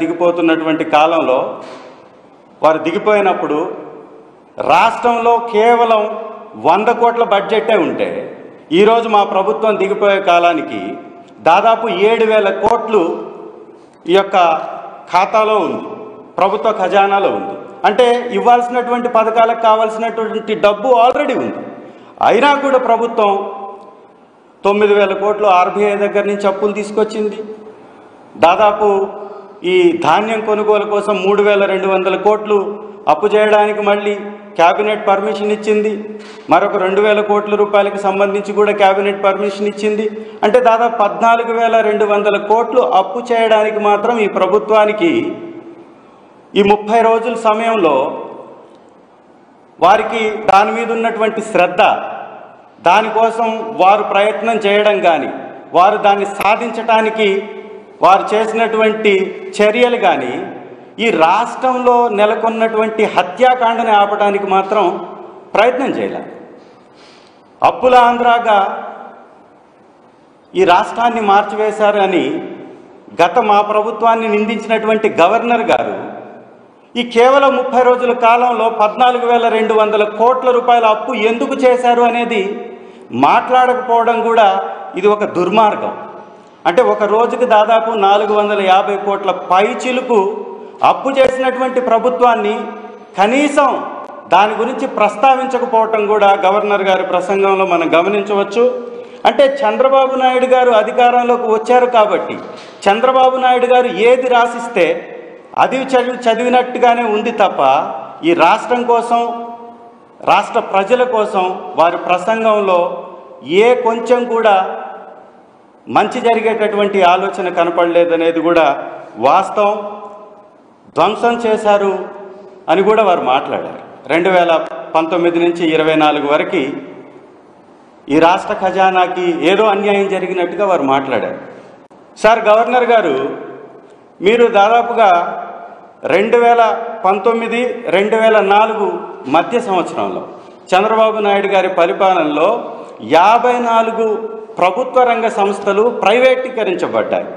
దిగిపోతున్నటువంటి కాలంలో వారు దిగిపోయినప్పుడు రాష్ట్రంలో కేవలం 100 కోట్ల బడ్జెటే ఉంటే ఈరోజు మా ప్రభుత్వం దిగిపోయే కాలానికి దాదాపు 7,000 కోట్లు ఈ యొక్క ఖాతాలో ఉంది, ప్రభుత్వ ఖజానాలో ఉంది. అంటే ఇవ్వాల్సినటువంటి పథకాలకు కావాల్సినటువంటి డబ్బు ఆల్రెడీ ఉంది. అయినా కూడా ప్రభుత్వం 9,000 కోట్లు ఆర్బీఐ దగ్గర నుంచి అప్పులు తీసుకొచ్చింది. దాదాపు ఈ ధాన్యం కొనుగోలు కోసం 3,200 కోట్లు అప్పు చేయడానికి మళ్ళీ క్యాబినెట్ పర్మిషన్ ఇచ్చింది. మరొక 2,000 కోట్ల రూపాయలకు సంబంధించి కూడా క్యాబినెట్ పర్మిషన్ ఇచ్చింది. అంటే దాదాపు 14,200 కోట్లు అప్పు చేయడానికి మాత్రం ఈ ప్రభుత్వానికి ఈ 30 రోజుల సమయంలో వారికి దాని మీద ఉన్నటువంటి శ్రద్ధ, దానికోసం వారు ప్రయత్నం చేయడం కానీ, వారు దాన్ని సాధించడానికి వారు చేసినటువంటి చర్యలు కానీ ఈ రాష్ట్రంలో నెలకొన్నటువంటి హత్యాకాండని ఆపడానికి మాత్రం ప్రయత్నం చేయలేదు. అప్పుల ఆంధ్రాగా ఈ రాష్ట్రాన్ని మార్చివేశారు అని మా ప్రభుత్వాన్ని నిందించినటువంటి గవర్నర్ గారు ఈ కేవలం 30 రోజుల కాలంలో 14,200 కోట్ల రూపాయల అప్పు ఎందుకు చేశారు అనేది మాట్లాడకపోవడం కూడా ఇది ఒక దుర్మార్గం. అంటే ఒక రోజుకి దాదాపు 450 కోట్ల పైచిలుకు అప్పు చేసినటువంటి ప్రభుత్వాన్ని కనీసం దాని గురించి ప్రస్తావించకపోవటం కూడా గవర్నర్ గారి ప్రసంగంలో మనం గమనించవచ్చు. అంటే చంద్రబాబు నాయుడు గారు అధికారంలోకి వచ్చారు కాబట్టి చంద్రబాబు నాయుడు గారు ఏది రాసిస్తే అది చదివినట్టుగానే ఉంది తప్ప ఈ రాష్ట్రం కోసం, రాష్ట్ర ప్రజల కోసం వారి ప్రసంగంలో ఏ కొంచెం కూడా మంచి జరిగేటటువంటి ఆలోచన కనపడలేదనేది కూడా వాస్తవం. ధ్వంసం చేశారు అని కూడా వారు మాట్లాడారు. 2019 నుంచి 24 వరకు ఈ రాష్ట్ర ఖజానాకి ఏదో అన్యాయం జరిగినట్టుగా వారు మాట్లాడారు. సార్ గవర్నర్ గారు, మీరు దాదాపుగా 2019, 2004 మధ్య సంవత్సరంలో చంద్రబాబు నాయుడు గారి పరిపాలనలో 54 ప్రభుత్వ రంగ సంస్థలు ప్రైవేటీకరించబడ్డాయి.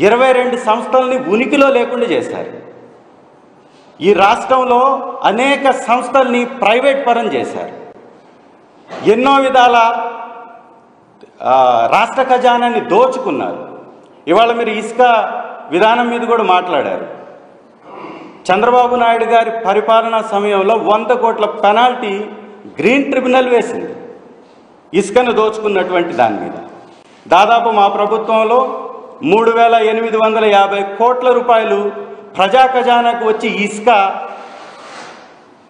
22 సంస్థల్ని ఉనికిలో లేకుండా చేశారు. ఈ రాష్ట్రంలో అనేక సంస్థల్ని ప్రైవేట్ పరం చేశారు. ఎన్నో విధాల రాష్ట్ర ఖజానాన్ని దోచుకున్నారు. ఇవాళ మీరు ఇసుక విధానం మీద కూడా మాట్లాడారు. చంద్రబాబు నాయుడు గారి పరిపాలనా సమయంలో 100 కోట్ల పెనాల్టీ గ్రీన్ ట్రిబ్యునల్ వేసింది ఇసుకను దోచుకున్నటువంటి దాని మీద. దాదాపు మా ప్రభుత్వంలో 3,850 కోట్ల రూపాయలు ప్రజా ఖజానాకు వచ్చి ఇసుక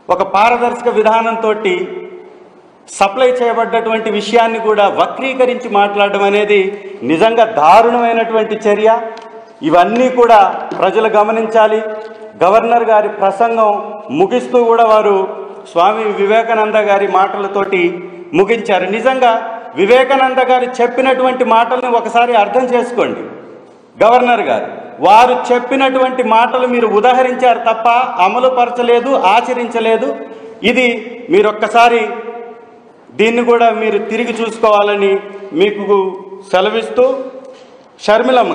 ఒక పారదర్శక విధానంతో సప్లై చేయబడ్డటువంటి విషయాన్ని కూడా వక్రీకరించి మాట్లాడడం అనేది నిజంగా దారుణమైనటువంటి చర్య. ఇవన్నీ కూడా ప్రజలు గమనించాలి. గవర్నర్ గారి ప్రసంగం ముగిస్తూ కూడా వారు స్వామి వివేకానంద గారి మాటలతోటి ముగించారు. నిజంగా వివేకానంద గారు చెప్పినటువంటి మాటల్ని ఒకసారి అర్థం చేసుకోండి. గవర్నర్ గారు వారు చెప్పినటువంటి మాటలు మీరు ఉదాహరించారు తప్ప అమలుపరచలేదు, ఆచరించలేదు. ఇది మీరొక్కసారి దీన్ని కూడా మీరు తిరిగి చూసుకోవాలని మీకు సెలవిస్తూ, షర్మిలమ్మ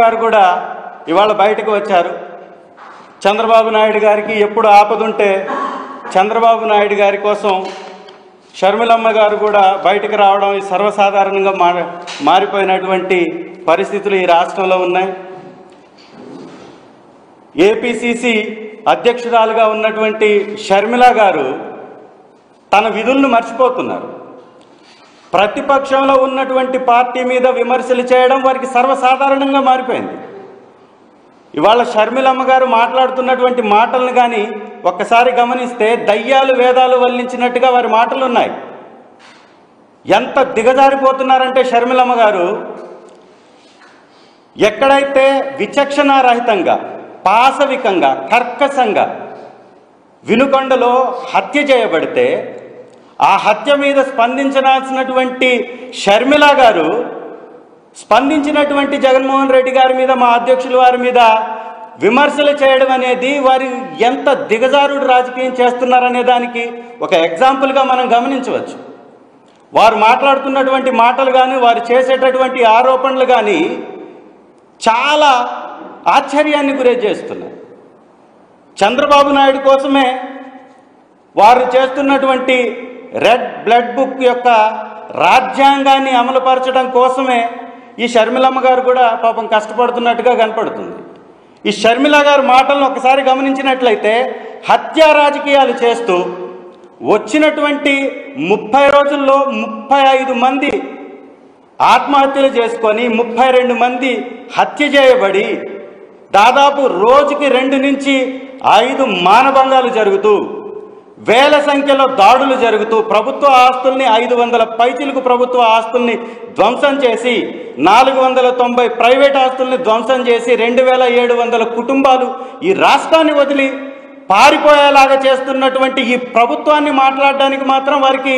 గారు కూడా ఇవాళ బయటకు వచ్చారు. చంద్రబాబు నాయుడు గారికి ఎప్పుడు ఆపదుంటే చంద్రబాబు నాయుడు గారి కోసం షర్మిలమ్మ గారు కూడా బయటకు రావడం సర్వసాధారణంగా మారిపోయినటువంటి పరిస్థితులు ఈ రాష్ట్రంలో ఉన్నాయి. ఏపీసీసీ అధ్యక్షురాలుగా ఉన్నటువంటి షర్మిల గారు తన విధులను మర్చిపోతున్నారు. ప్రతిపక్షంలో ఉన్నటువంటి పార్టీ మీద విమర్శలు చేయడం వారికి సర్వసాధారణంగా మారిపోయింది. ఇవాళ షర్మిలమ్మ గారు మాట్లాడుతున్నటువంటి మాటలను కానీ ఒక్కసారి గమనిస్తే దయ్యాలు వేదాలు వల్లించినట్టుగా వారి మాటలు ఉన్నాయి. ఎంత దిగజారిపోతున్నారంటే షర్మిలమ్మ గారు ఎక్కడైతే విచక్షణారహితంగా, పాశవికంగా, కర్కశంగా వినుకొండలో హత్య చేయబడితే ఆ హత్య మీద స్పందించాల్సినటువంటి షర్మిల గారు స్పందించినటువంటి జగన్మోహన్ రెడ్డి గారి మీద, మా అధ్యక్షుల వారి మీద విమర్శలు చేయడం అనేది వారు ఎంత దిగజారుడు రాజకీయం చేస్తున్నారనే దానికి ఒక ఎగ్జాంపుల్గా మనం గమనించవచ్చు. వారు మాట్లాడుతున్నటువంటి మాటలు కానీ, వారు చేసేటటువంటి ఆరోపణలు కానీ చాలా ఆశ్చర్యాన్ని గురి చేస్తున్నాయి. చంద్రబాబు నాయుడు కోసమే వారు చేస్తున్నటువంటి రెడ్ బ్లడ్ బుక్ యొక్క రాజ్యాంగాన్ని అమలుపరచడం కోసమే ఈ షర్మిలమ్మ గారు కూడా పాపం కష్టపడుతున్నట్టుగా కనపడుతుంది. ఈ షర్మిల గారి మాటలను ఒకసారి గమనించినట్లయితే హత్యా రాజకీయాలు చేస్తూ వచ్చినటువంటి 30 రోజుల్లో 35 మంది ఆత్మహత్యలు చేసుకొని 32 మంది హత్య చేయబడి దాదాపు రోజుకి 2 నుంచి 5 మానభంగాలు జరుగుతూ వేల సంఖ్యలో దాడులు జరుగుతూ ప్రభుత్వ ఆస్తుల్ని 500 పైచిలకు ప్రభుత్వ ఆస్తుల్ని ధ్వంసం చేసి 490 ప్రైవేట్ ఆస్తుల్ని ధ్వంసం చేసి 2700 కుటుంబాలు ఈ రాష్ట్రాన్ని వదిలి పారిపోయేలాగా చేస్తున్నటువంటి ఈ ప్రభుత్వాన్ని మాట్లాడడానికి మాత్రం వారికి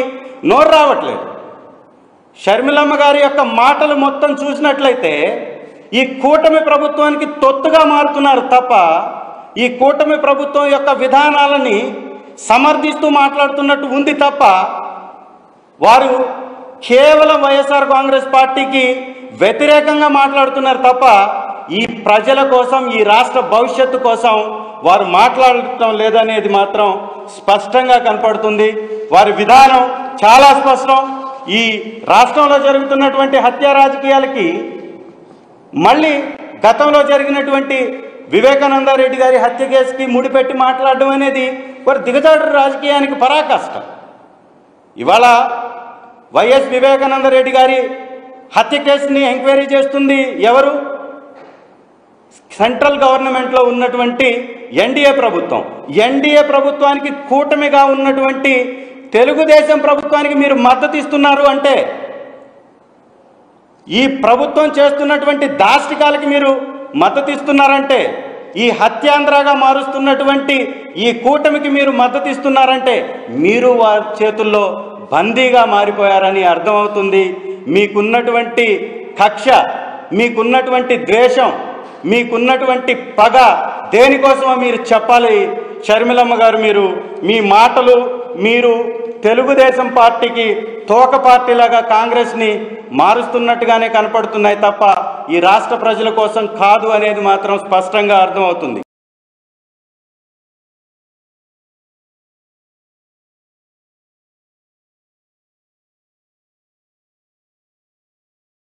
నోరు రావట్లేదు. షర్మిలమ్మ గారి యొక్క మాటలు మొత్తం చూసినట్లయితే ఈ కూటమి ప్రభుత్వానికి తొత్తుగా మారుతున్నారు తప్ప ఈ కూటమి ప్రభుత్వం యొక్క విధానాలని సమర్థిస్తూ మాట్లాడుతున్నట్టు ఉంది తప్ప వారు కేవలం వైఎస్ఆర్ కాంగ్రెస్ పార్టీకి వ్యతిరేకంగా మాట్లాడుతున్నారు తప్ప ఈ ప్రజల కోసం ఈ రాష్ట్ర భవిష్యత్తు కోసం వారు మాట్లాడటం లేదనేది మాత్రం స్పష్టంగా కనపడుతుంది. వారి విధానం చాలా స్పష్టం. ఈ రాష్ట్రంలో జరుగుతున్నటువంటి హత్యా రాజకీయాలకి మళ్ళీ గతంలో జరిగినటువంటి వివేకానందరెడ్డి గారి హత్య కేసుకి ముడిపెట్టి మాట్లాడడం అనేది వారు దిగజాడు రాజకీయానికి పరాకాష్ట. ఇవాళ వైఎస్ వివేకానందరెడ్డి గారి హత్య కేసుని ఎంక్వైరీ చేస్తుంది ఎవరు? సెంట్రల్ గవర్నమెంట్లో ఉన్నటువంటి ఎన్డీఏ ప్రభుత్వం. ఎన్డీఏ ప్రభుత్వానికి కూటమిగా ఉన్నటువంటి తెలుగుదేశం ప్రభుత్వానికి మీరు మద్దతు ఇస్తున్నారు అంటే ఈ ప్రభుత్వం చేస్తున్నటువంటి దాష్టికాలకి మీరు మద్దతు ఇస్తున్నారంటే ఈ హత్యాంధ్రగా మారుస్తున్నటువంటి ఈ కూటమికి మీరు మద్దతు ఇస్తున్నారంటే మీరు వారి చేతుల్లో బందీగా మారిపోయారని అర్థమవుతుంది. మీకున్నటువంటి కక్ష, మీకున్నటువంటి ద్వేషం, మీకున్నటువంటి పగ దేనికోసమో మీరు చెప్పాలి. షర్మిలమ్మ గారు మీరు మీ మాటలు మీరు తెలుగుదేశం పార్టీకి తోక పార్టీలాగా కాంగ్రెస్ని మారుస్తున్నట్టుగానే కనపడుతున్నాయి తప్ప ఈ రాష్ట్ర ప్రజల కోసం కాదు అనేది మాత్రం స్పష్టంగా అర్థమవుతుంది.